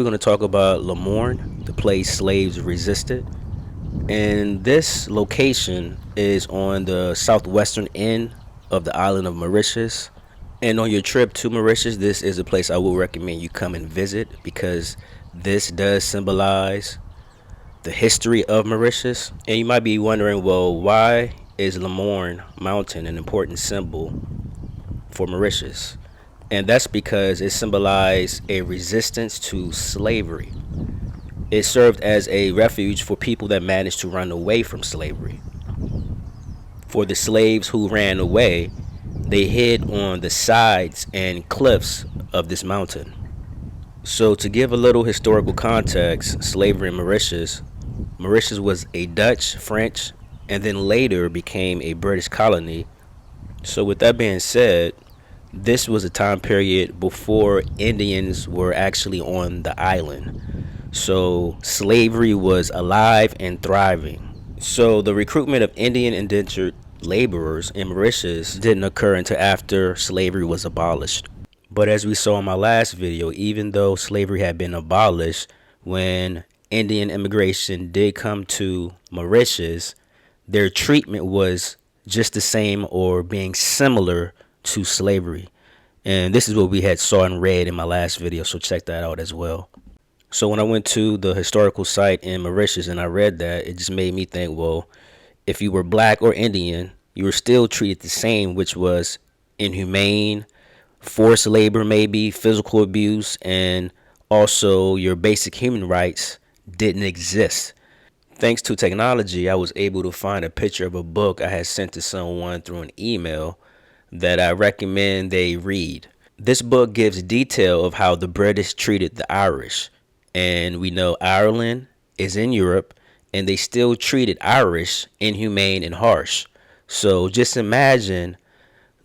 We're going to talk about Morne, the place slaves resisted. And this location is on the southwestern end of the island of Mauritius. And on your trip to Mauritius, this is a place I will recommend you come and visit because this does symbolize the history of Mauritius. And you might be wondering, well, why is Morne Mountain an important symbol for Mauritius? And that's because it symbolized a resistance to slavery. It served as a refuge for people that managed to run away from slavery. For the slaves who ran away, they hid on the sides and cliffs of this mountain. So, to give a little historical context, slavery in Mauritius was a Dutch, French, and then later became a British colony. So, with that being said, this was a time period before Indians were actually on the island. So slavery was alive and thriving. So the recruitment of Indian indentured laborers in Mauritius didn't occur until after slavery was abolished. But as we saw in my last video, even though slavery had been abolished, when Indian immigration did come to Mauritius, their treatment was just the same or being similar to slavery. And this is what we had saw and read in my last video, so check that out as well. So when I went to the historical site in Mauritius and I read that, it just made me think, well, if you were black or Indian, you were still treated the same, which was inhumane, forced labor, maybe physical abuse, and also your basic human rights didn't exist. Thanks to technology, I was able to find a picture of a book I had sent to someone through an email that I recommend they read. This book gives detail of how the British treated the Irish. And we know Ireland is in Europe, and they still treated Irish inhumane and harsh. So just imagine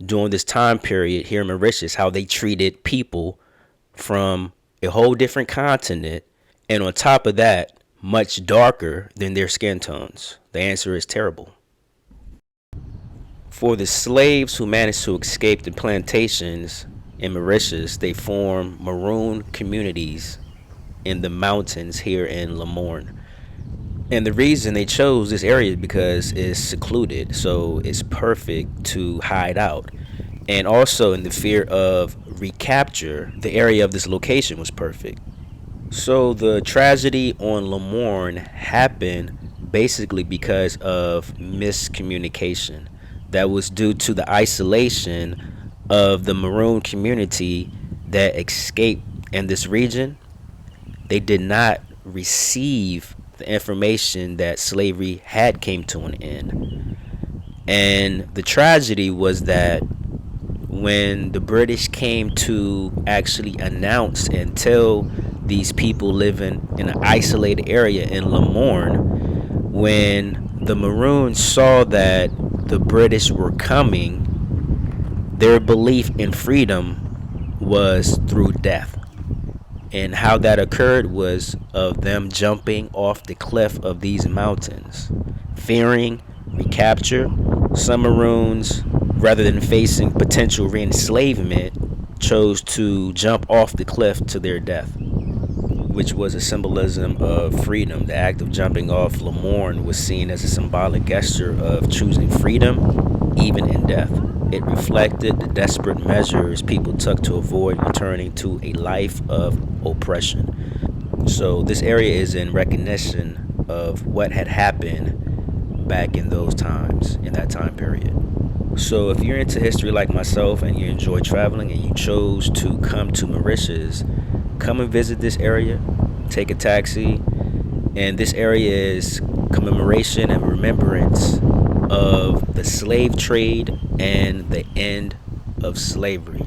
during this time period here in Mauritius how they treated people from a whole different continent, and on top of that, much darker than their skin tones. The answer is terrible. For the slaves who managed to escape the plantations in Mauritius, they formed maroon communities in the mountains here in Morne. And the reason they chose this area is because it's secluded, so it's perfect to hide out. And also in the fear of recapture, the area of this location was perfect. So the tragedy on Morne happened basically because of miscommunication. That was due to the isolation of the maroon community that escaped in this region. They did not receive the information that slavery had came to an end. And the tragedy was that when the British came to actually announce and tell these people living in an isolated area in Morne, when the Maroons saw that the British were coming, their belief in freedom was through death. And how that occurred was of them jumping off the cliff of these mountains. Fearing recapture, some Maroons, rather than facing potential re-enslavement, chose to jump off the cliff to their death, which was a symbolism of freedom. The act of jumping off Morne was seen as a symbolic gesture of choosing freedom, even in death. It reflected the desperate measures people took to avoid returning to a life of oppression. So this area is in recognition of what had happened back in those times, in that time period. So if you're into history like myself and you enjoy traveling and you chose to come to Mauritius, come and visit this area, take a taxi, and this area is commemoration and remembrance of the slave trade and the end of slavery.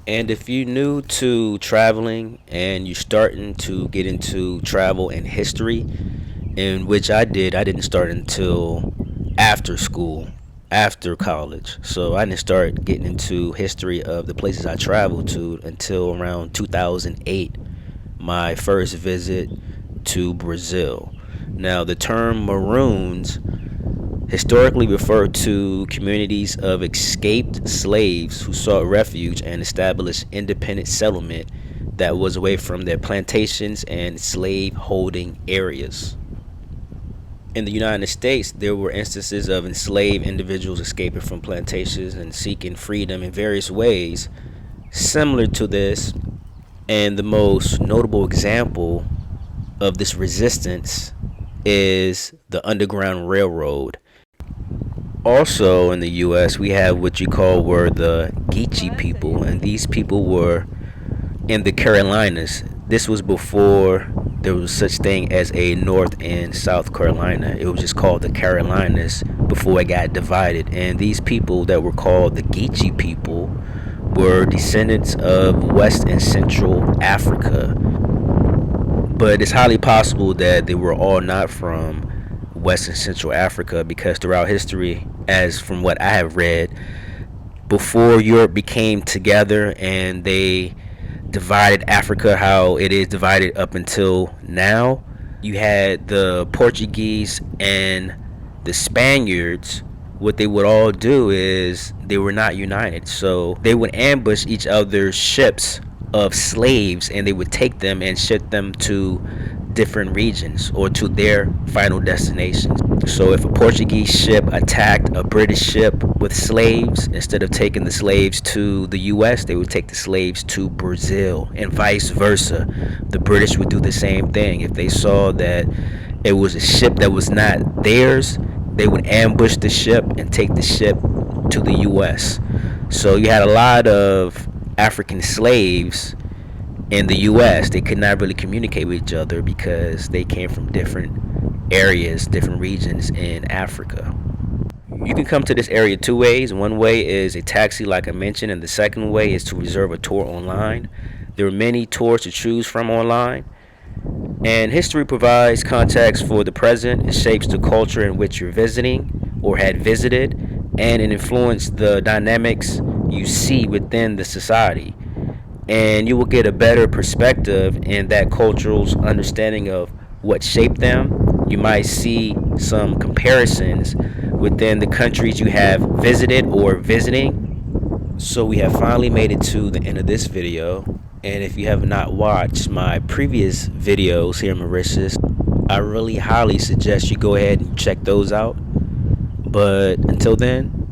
And if you're new to traveling and you're starting to get into travel and history, in which I didn't start until after school, after college. So I didn't start getting into history of the places I traveled to until around 2008, my first visit to Brazil. Now, the term Maroons historically referred to communities of escaped slaves who sought refuge and established independent settlement that was away from their plantations and slave holding areas. In the United States, there were instances of enslaved individuals escaping from plantations and seeking freedom in various ways similar to this. And the most notable example of this resistance is the Underground Railroad. Also in the US, we have what you call were the Geechee people, and these people were in the Carolinas. This was before there was such thing as a North and South Carolina. It was just called the Carolinas before it got divided. And these people that were called the Geechee people were descendants of West and Central Africa. But it's highly possible that they were all not from West and Central Africa, because throughout history, as from what I have read, before Europe became together and they divided Africa how it is divided up until now, you had the Portuguese and the Spaniards. What they would all do is they were not united, so they would ambush each other's ships of slaves, and they would take them and ship them to different regions or to their final destinations. So if a Portuguese ship attacked a British ship with slaves, instead of taking the slaves to the US, they would take the slaves to Brazil, and vice versa. The British would do the same thing. If they saw that it was a ship that was not theirs, they would ambush the ship and take the ship to the US. So you had a lot of African slaves in the US. They could not really communicate with each other because they came from different areas, different regions in Africa. You can come to this area two ways. One way is a taxi, like I mentioned, and the second way is to reserve a tour online. There are many tours to choose from online. And history provides context for the present. It shapes the culture in which you're visiting or had visited, and it influences the dynamics you see within the society. And you will get a better perspective in that cultural's understanding of what shaped them. You might see some comparisons within the countries you have visited or visiting. So we have finally made it to the end of this video. And if you have not watched my previous videos here in Mauritius, I really highly suggest you go ahead and check those out. But until then,